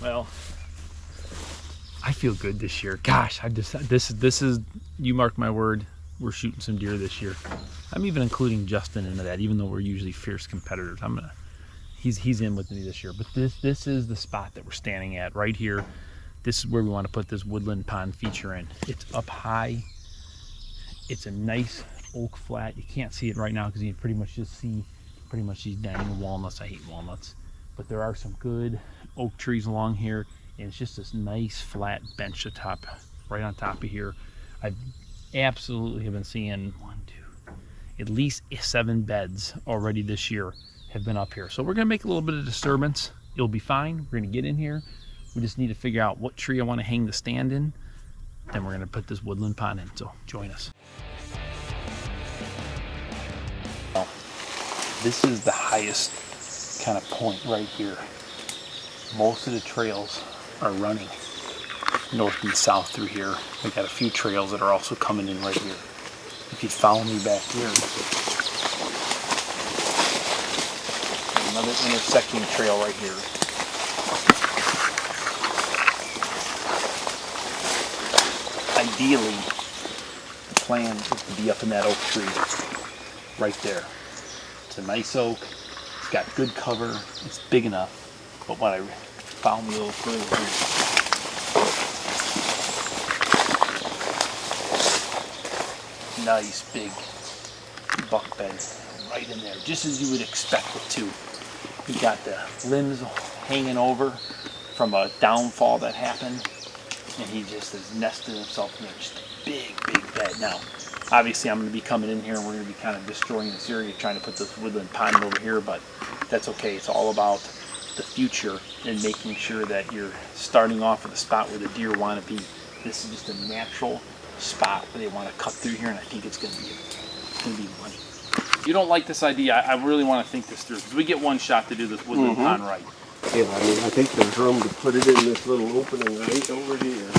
Well, I feel good this year. Gosh, this is you mark my word, we're shooting some deer this year. I'm even including Justin into that, even though we're usually fierce competitors. He's in with me this year. But this is the spot that we're standing at right here. This is where we want to put this woodland pond feature in. It's up high. It's a nice oak flat. You can't see it right now because you pretty much just see these dang walnuts. I hate walnuts. But there are some good oak trees along here, and it's just this nice flat bench atop, right on top of here. I've absolutely have been seeing at least 7 beds already this year have been up here. So we're gonna make a little bit of disturbance. It'll be fine. We're gonna get in here. We just need to figure out what tree I want to hang the stand in. Then we're gonna put this woodland pond in. So join us. This is the highest kind of point right here. Most of the trails are running north and south through here. We got a few trails that are also coming in right here. If you follow me back here, another intersecting trail right here. Ideally, the plan is to be up in that oak tree right there. It's a nice oak. It's got good cover. It's big enough. But when I follow me a little further here, nice big buck bed right in there, just as you would expect it to. You got the limbs hanging over from a downfall that happened, and he just has nested himself in there. Just a big bed. Now, obviously, I'm going to be coming in here and we're going to be kind of destroying this area, trying to put this woodland pond over here, but that's okay. It's all about the future and making sure that you're starting off at a spot where the deer want to be. This is just a natural spot where they want to cut through here, and I think it's going to be money. If you don't like this idea, I really want to think this through, because we get one shot to do this woodland pond right. Yeah, I mean, I think there's room to put it in this little opening right over here.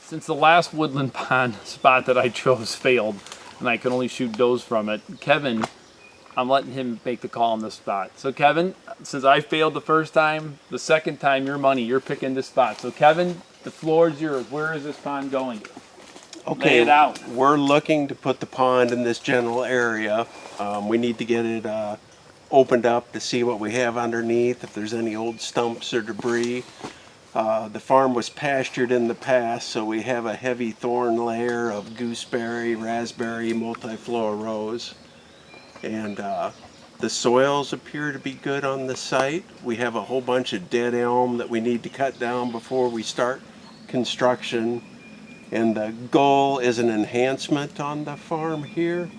Since the last woodland pond spot that I chose failed, and I can only shoot does from it, Kevin, I'm letting him make the call on this spot. So Kevin, since I failed the first time, the second time, your money, you're picking this spot. So Kevin, the floor is yours. Where is this pond going? Okay, lay it out. We're looking to put the pond in this general area. We need to get it opened up to see what we have underneath, if there's any old stumps or debris. The farm was pastured in the past, so we have a heavy thorn layer of gooseberry, raspberry, multiflora rose. And the soils appear to be good on the site. We have a whole bunch of dead elm that we need to cut down before we start construction. And the goal is an enhancement on the farm here.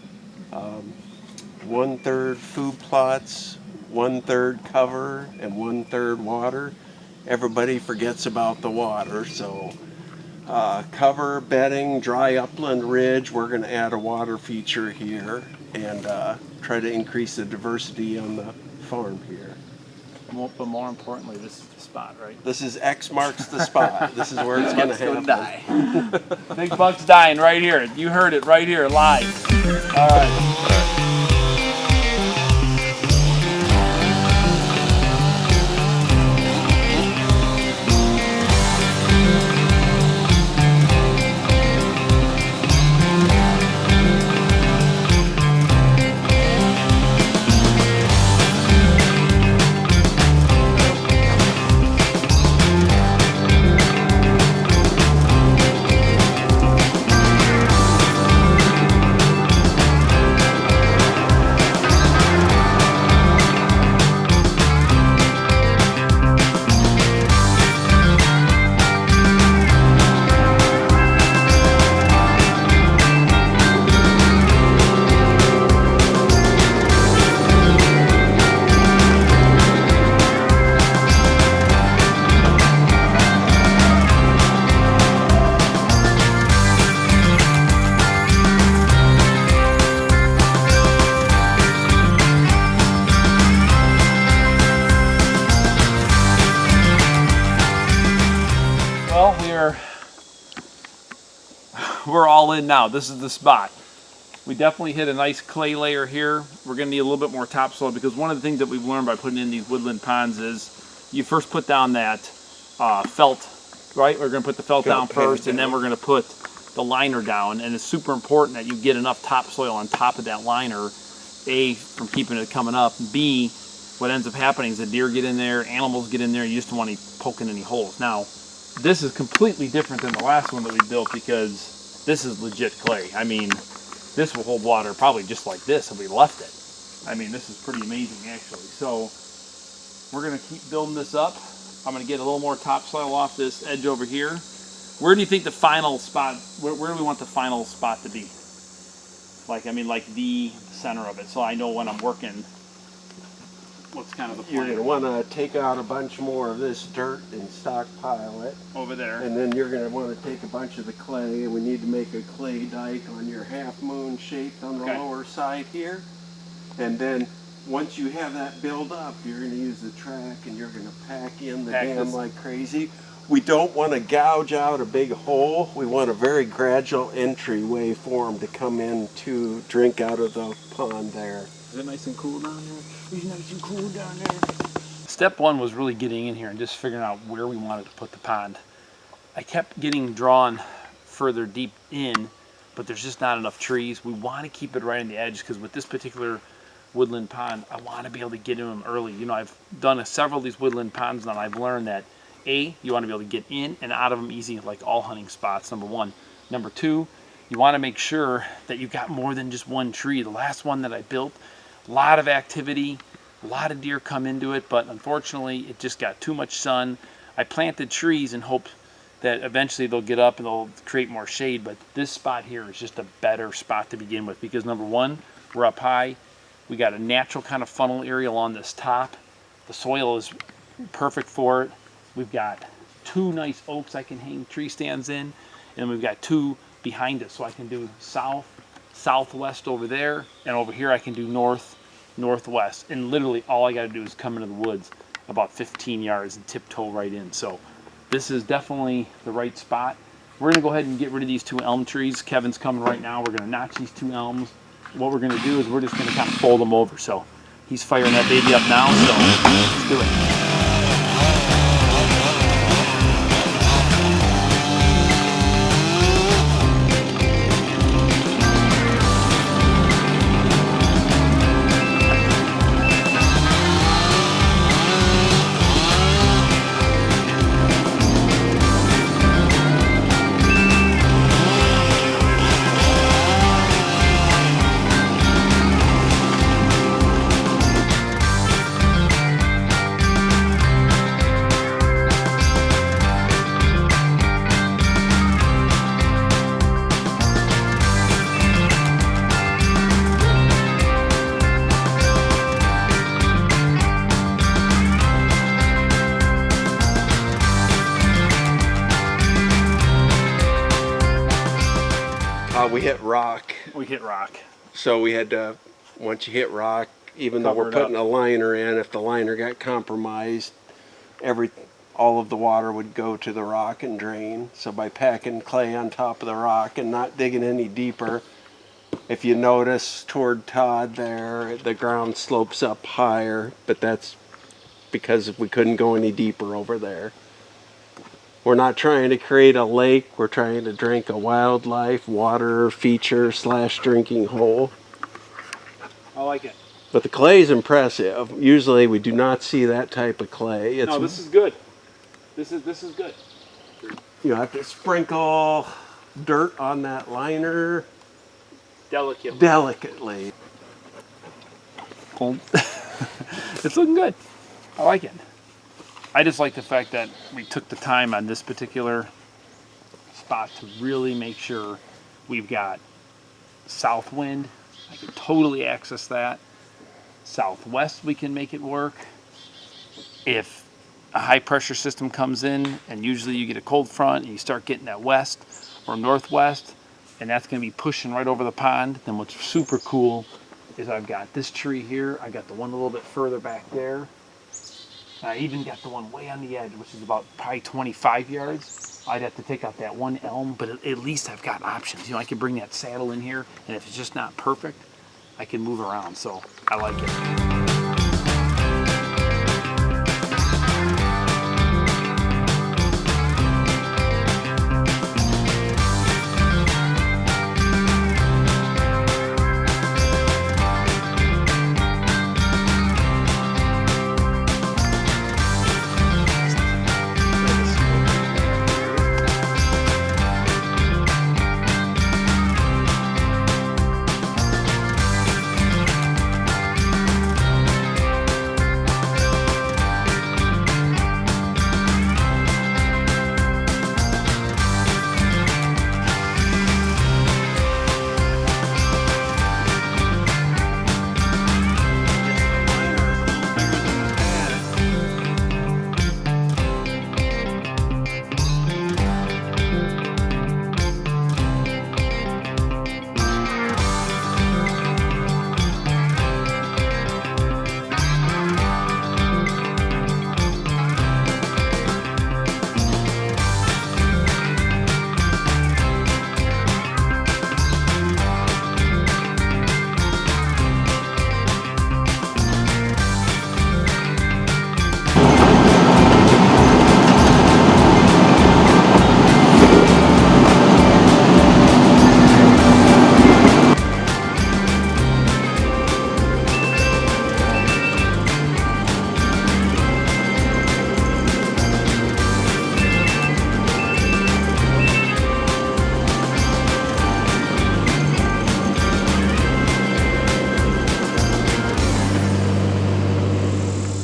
1/3 food plots, 1/3 cover, and 1/3 water. Everybody forgets about the water, so cover, bedding, dry upland ridge. We're going to add a water feature here and try to increase the diversity on the farm here. But more importantly, this is the spot, right? This is X marks the spot. This is where it's going to happen. Die. Big buck's dying right here. You heard it right here, live. All right. we're all in now. This is the spot. We definitely hit a nice clay layer here. We're gonna need a little bit more topsoil because one of the things that we've learned by putting in these woodland ponds is you first put down that felt, right? We're gonna put the felt down first, and then we're gonna put the liner down. And it's super important that you get enough topsoil on top of that liner, A, from keeping it coming up, B, what ends up happening is the deer get in there, animals get in there, you just don't want any poking any holes. Now, this is completely different than the last one that we built because this is legit clay. I mean, this will hold water probably just like this if we left it. I mean, this is pretty amazing actually. So we're gonna keep building this up. I'm gonna get a little more topsoil off this edge over here. Where do you think the final spot, where do we want the final spot to be? Like, I mean, like the center of it, so I know when I'm working, what's kind of the plan? You're going to want to take out a bunch more of this dirt and stockpile it. Over there. And then you're going to want to take a bunch of the clay, and we need to make a clay dike on your half moon shaped on the lower side here. And then once you have that built up, you're going to use the track and you're going to pack in the dam like crazy. We don't want to gouge out a big hole. We want a very gradual entryway for them to come in to drink out of the pond there. Is it nice and cool down there? It's nice and cool down there. Step one was really getting in here and just figuring out where we wanted to put the pond. I kept getting drawn further deep in, but there's just not enough trees. We want to keep it right on the edge because with this particular woodland pond, I want to be able to get in them early. You know, I've done several of these woodland ponds and I've learned that A, you want to be able to get in and out of them easy, like all hunting spots, number one. Number two, you want to make sure that you've got more than just one tree. The last one that I built, a lot of activity, a lot of deer come into it, but unfortunately it just got too much sun. I planted trees in hope that eventually they'll get up and they'll create more shade, but this spot here is just a better spot to begin with because number one, we're up high. We got a natural kind of funnel area along this top. The soil is perfect for it. We've got two nice oaks I can hang tree stands in, and we've got two behind it, so I can do south, southwest over there, and over here I can do north, northwest. And literally all I got to do is come into the woods about 15 yards and tiptoe right in. So this is definitely the right spot. We're going to go ahead and get rid of these two elm trees. Kevin's coming right now. We're going to notch these two elms. What we're going to do is we're just going to kind of fold them over. So he's firing that baby up now, so let's do it. We hit rock. We hit rock. So we had to, once you hit rock, even though we're putting a liner in, if the liner got compromised, all of the water would go to the rock and drain. So by packing clay on top of the rock and not digging any deeper, if you notice toward Todd there, the ground slopes up higher, but that's because we couldn't go any deeper over there. We're not trying to create a lake, we're trying to drink a wildlife water feature / drinking hole. I like it. But the clay is impressive. Usually we do not see that type of clay. No, this is good. This is good. You have to sprinkle dirt on that liner delicately. It's looking good. I like it. I just like the fact that we took the time on this particular spot to really make sure we've got south wind. I can totally access that. Southwest, we can make it work. If a high pressure system comes in, and usually you get a cold front and you start getting that west or northwest, and that's going to be pushing right over the pond, then what's super cool is I've got this tree here. I got the one a little bit further back there. I even got the one way on the edge, which is about probably 25 yards. I'd have to take out that one elm, but at least I've got options. You know, I can bring that saddle in here, and if it's just not perfect, I can move around, so I like it.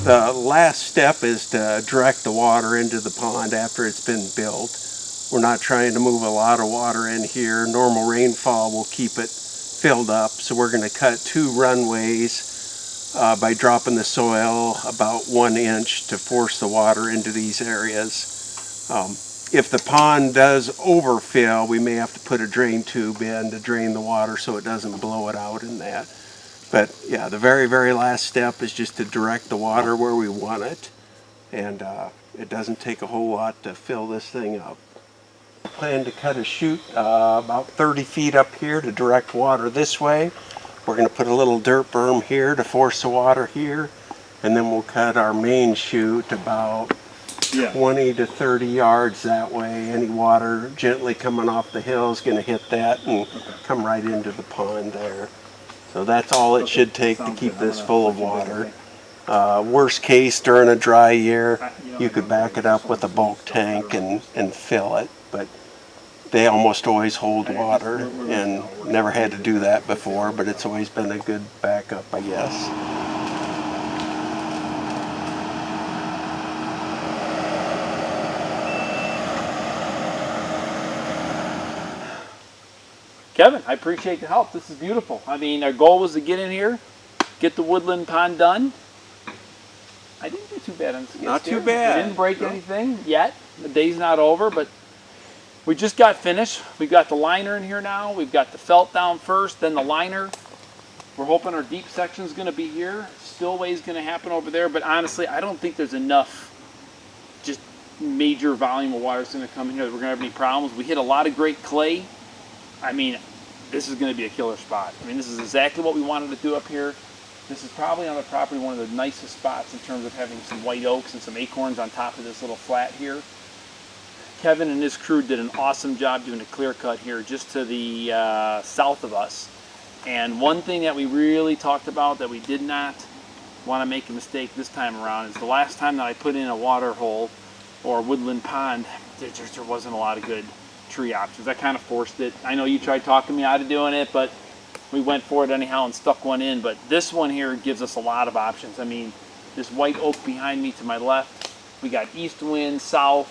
The last step is to direct the water into the pond after it's been built. We're not trying to move a lot of water in here. Normal rainfall will keep it filled up, so we're going to cut 2 runways by dropping the soil about 1 inch to force the water into these areas. If the pond does overfill, we may have to put a drain tube in to drain the water so it doesn't blow it out in that. But yeah, the very, very last step is just to direct the water where we want it. And it doesn't take a whole lot to fill this thing up. I plan to cut a chute about 30 feet up here to direct water this way. We're going to put a little dirt berm here to force the water here. And then we'll cut our main chute about 20 to 30 yards that way. Any water gently coming off the hill is going to hit that and come right into the pond there. So that's all it should take to keep this full of water. Worst case, during a dry year, you could back it up with a bulk tank and fill it, but they almost always hold water, and never had to do that before, but it's always been a good backup, I guess. Kevin, I appreciate the help. This is beautiful. I mean, our goal was to get in here, get the woodland pond done. I didn't do too bad on this. Not too bad. We didn't break anything yet. The day's not over, but we just got finished. We've got the liner in here now. We've got the felt down first, then the liner. We're hoping our deep section is going to be here. Spillway is going to happen over there, but honestly, I don't think there's enough just major volume of water that's going to come in here that we're going to have any problems. We hit a lot of great clay. I mean, this is going to be a killer spot. I mean, this is exactly what we wanted to do up here. This is probably on the property one of the nicest spots in terms of having some white oaks and some acorns on top of this little flat here. Kevin and his crew did an awesome job doing a clear cut here just to the south of us. And one thing that we really talked about that we did not want to make a mistake this time around is the last time that I put in a water hole or a woodland pond, there wasn't a lot of good tree options. I kind of forced it. I know you tried talking me out of doing it, but we went for it anyhow and stuck one in. But this one here gives us a lot of options. I mean, this white oak behind me to my left, we got east wind, south,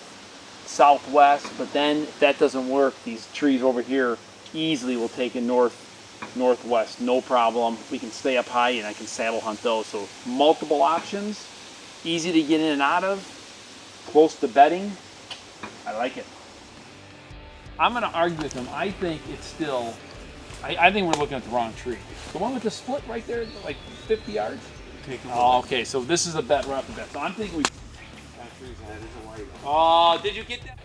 southwest, but then if that doesn't work, these trees over here easily will take a northwest, no problem. We can stay up high and I can saddle hunt those. So multiple options, easy to get in and out of, close to bedding. I like it. I'm going to argue with him. I think it's still, I think we're looking at the wrong tree. The one with the split right there, like 50 yards? Oh, okay, so this is a bet right off the bat. So I'm thinking we... That is a white oak. Oh, did you get that?